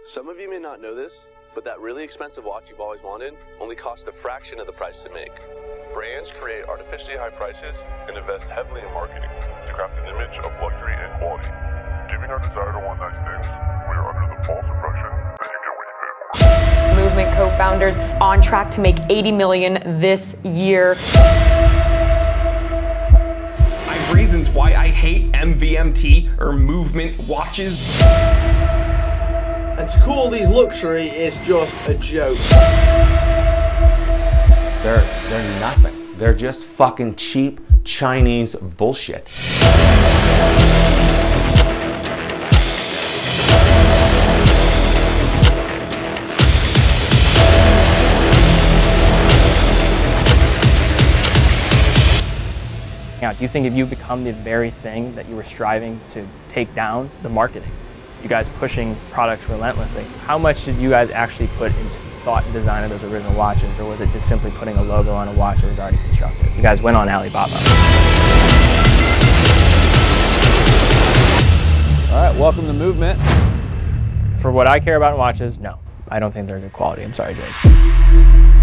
Some of you may not know this, but that really expensive watch you've always wanted only cost a fraction of the price to make. Brands create artificially high prices and invest heavily in marketing to craft an image of luxury and quality, giving our desire to want nice things when you're under the false impression that you get what you pay for. Movement co-founders on track to make $80 million this year. I have reasons why I hate MVMT or movement watches. And to call these luxury is just a joke. They're nothing. They're just fucking cheap Chinese bullshit. Do you think if you become the very thing that you were striving to take down, the marketing, you guys pushing products relentlessly, how much did you guys actually put into thought and design of those original watches, or was it just simply putting a logo on a watch that was already constructed? You guys went on Alibaba. All right, welcome to Movement. For what I care about in watches, no. I don't think they're good quality. I'm sorry, Jake.